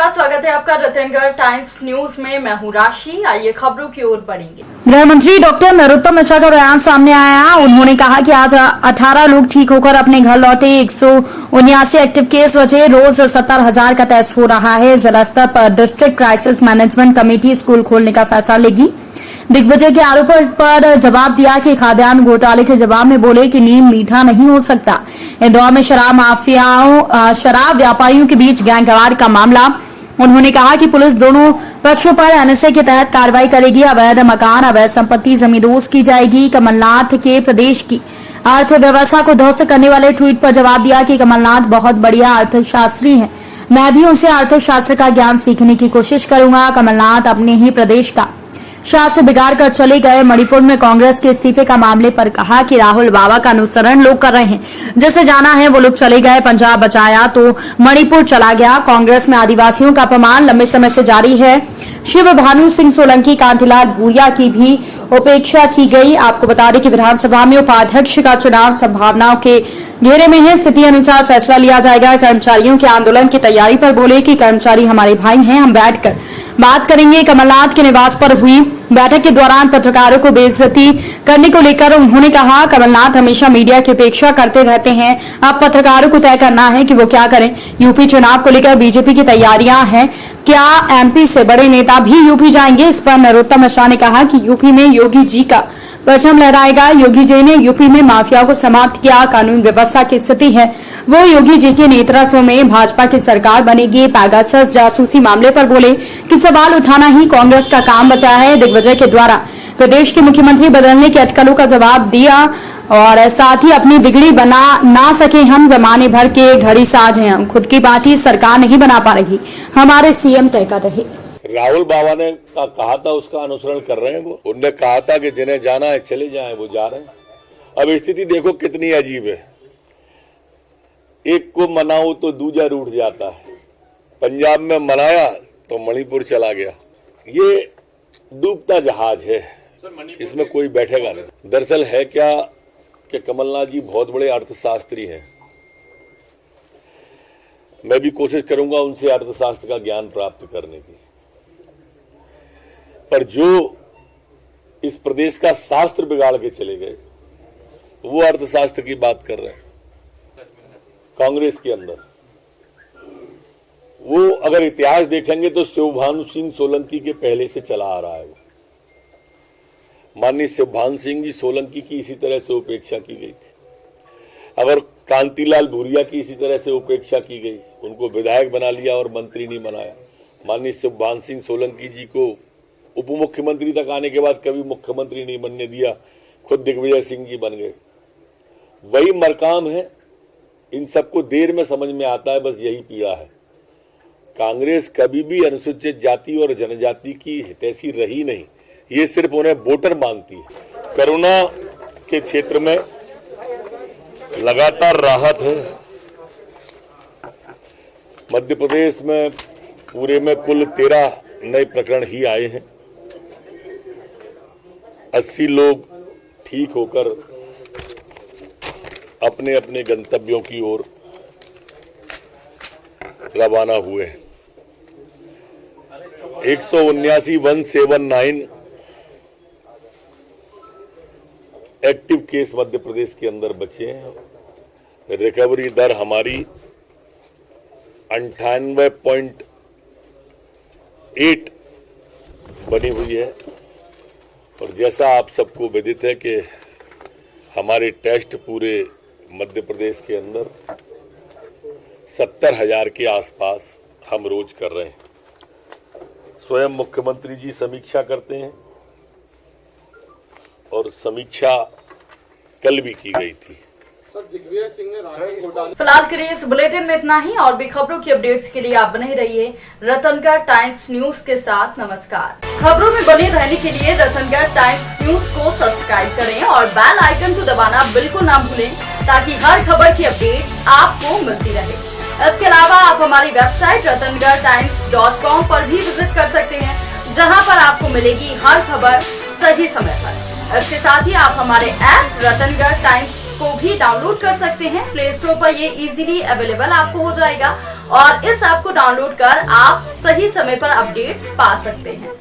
नमस्कार, स्वागत है आपका रतनगढ़ टाइम्स न्यूज में। मैं हूं राशि। आइए खबरों की ओर बढ़ेंगे। गृह मंत्री डॉक्टर नरोत्तम मिश्रा का बयान सामने आया। उन्होंने कहा कि आज 18 लोग ठीक होकर अपने घर लौटे। 179 एक्टिव केस बचे। रोज 70,000 का टेस्ट हो रहा है। जिला स्तर पर district crisis management committee school खोलने का फैसला लेगी। दिग्विजय के आरोपों पर जवाब दिया कि खाद्यान्न घोटाले के जवाब में बोले कि नीम मीठा नहीं हो सकता। इंदौर में शराब व्यापारियों के बीच गैंगवार का मामला। उन्होंने कहा कि पुलिस दोनों पक्षों पर एनएसए के तहत कार्रवाई करेगी। अवैध मकान, अवैध संपत्ति जमींदोज की जाएगी। कमलनाथ के प्रदेश की अर्थव्यवस्था को ध्वस्त करने वाले ट्वीट पर जवाब दिया कि कमलनाथ बहुत बढ़िया अर्थशास्त्री हैं। मैं भी उनसे अर्थशास्त्र का ज्ञान सीखने की कोशिश करूंगा। कमलनाथ अपने ही प्रदेश का शास्त्र बिगाड़ कर चले गए। मणिपुर में कांग्रेस के इस्तीफे का मामले पर कहा कि राहुल बाबा का अनुसरण लोग कर रहे हैं। जैसे जाना है वो लोग चले गए। पंजाब बचाया तो मणिपुर चला गया। कांग्रेस में आदिवासियों का अपमान लंबे समय से जारी है। शिव भानु सिंह सोलंकी, कांतिलाल भूरिया की भी उपेक्षा की गई। आपको बता दें कि विधानसभा में उपाध्यक्ष का चुनाव संभावनाओं के घेरे में है। स्थिति अनुसार फैसला लिया जाएगा। कर्मचारियों के आंदोलन की तैयारी पर बोले कि कर्मचारी हमारे भाई हैं, हम बैठकर बात करेंगे। कमलनाथ के निवास पर हुई बैठक के दौरान पत्रकारों को बेइज्जती करने को लेकर उन्होंने कहा, कमलनाथ हमेशा मीडिया की उपेक्षा करते रहते हैं। अब पत्रकारों को तय करना है कि वो क्या करें। यूपी चुनाव को लेकर बीजेपी की तैयारियां हैं। क्या एमपी से बड़े नेता भी यूपी जाएंगे? इस पर नरोत्तम मिश्रा ने कहा कि यूपी में योगी जी का परचम लहराएगा। योगी जी ने यूपी में माफिया को समाप्त किया। कानून व्यवस्था की स्थिति है वो योगी जी के नेतृत्व में भाजपा की सरकार बनेगी। पैगासस जासूसी मामले पर बोले कि सवाल उठाना ही कांग्रेस का काम बचा है। दिग्विजय के द्वारा प्रदेश के मुख्यमंत्री बदलने की अटकलों का जवाब दिया और साथ ही अपनी बिगड़ी बना ना सके हम जमाने भर के घड़ी साज हैं। हम खुद की पार्टी सरकार नहीं बना पा रही, हमारे सीएम तय कर रहे। राहुल बाबा ने कहा था उसका अनुसरण कर रहे हैं। वो उनने कहा था कि जिन्हें जाना है चले जाएं, वो जा रहे हैं। अब स्थिति देखो कितनी अजीब है। एक को मनाओ तो दूजा रूठ जाता है। पंजाब में मनाया तो मणिपुर चला गया। ये डूबता जहाज है, इसमें कोई बैठेगा नहीं। दरअसल है क्या कि कमलनाथ जी बहुत बड़े अर्थशास्त्री हैं। मैं भी कोशिश करूंगा उनसे अर्थशास्त्र का ज्ञान प्राप्त करने की, पर जो इस प्रदेश का शास्त्र बिगाड़ के चले गए वो अर्थशास्त्र की बात कर रहे हैं। कांग्रेस के अंदर वो अगर इतिहास देखेंगे तो शिव भानु सिंह सोलंकी के पहले से चला आ रहा है। वो माननीय शिव भानु सिंह जी सोलंकी की इसी तरह से उपेक्षा की गई थी। अगर कांतिलाल भूरिया की इसी तरह से उपेक्षा की गई, उनको विधायक बना लिया और मंत्री नहीं बनाया। माननीय शिव भानु सिंह सोलंकी जी को उप मुख्यमंत्री तक आने के बाद कभी मुख्यमंत्री नहीं बनने दिया, खुद दिग्विजय सिंह जी बन गए। वही मरकाम है। इन सबको देर में समझ में आता है, बस यही पीड़ा है। कांग्रेस कभी भी अनुसूचित जाति और जनजाति की हितैषी रही नहीं, ये सिर्फ उन्हें वोटर मानती है। कोरोना के क्षेत्र में लगातार राहत है। मध्य प्रदेश में पूरे में कुल 13 नए प्रकरण ही आए हैं। 80 लोग ठीक होकर अपने अपने गंतव्यों की ओर रवाना हुए हैं। 179 एक्टिव केस मध्य प्रदेश के अंदर बचे हैं। रिकवरी दर हमारी 98.8 बनी हुई है। और जैसा आप सबको विदित है कि हमारे टेस्ट पूरे मध्य प्रदेश के अंदर 70,000 के आसपास हम रोज कर रहे हैं। स्वयं मुख्यमंत्री जी समीक्षा करते हैं और समीक्षा कल भी की गई थी। फिलहाल के लिए इस बुलेटिन में इतना ही। और भी खबरों की अपडेट्स के लिए आप बने रहिए रतनगढ़ टाइम्स न्यूज के साथ। नमस्कार। खबरों में बने रहने के लिए रतनगढ़ टाइम्स न्यूज को सब्सक्राइब करें और बेल आइकन को दबाना बिल्कुल ना भूलें, ताकि हर खबर की अपडेट आपको मिलती रहे। इसके अलावा आप हमारी वेबसाइट ratangartimes.com पर भी विजिट कर सकते हैं, जहां पर आपको मिलेगी हर खबर सही समय पर। इसके साथ ही आप हमारे ऐप रतनगढ़ टाइम्स को भी डाउनलोड कर सकते हैं। प्ले स्टोर पर ये इजीली अवेलेबल आपको हो जाएगा और इस ऐप को डाउनलोड कर आप सही समय पर अपडेट्स पा सकते हैं।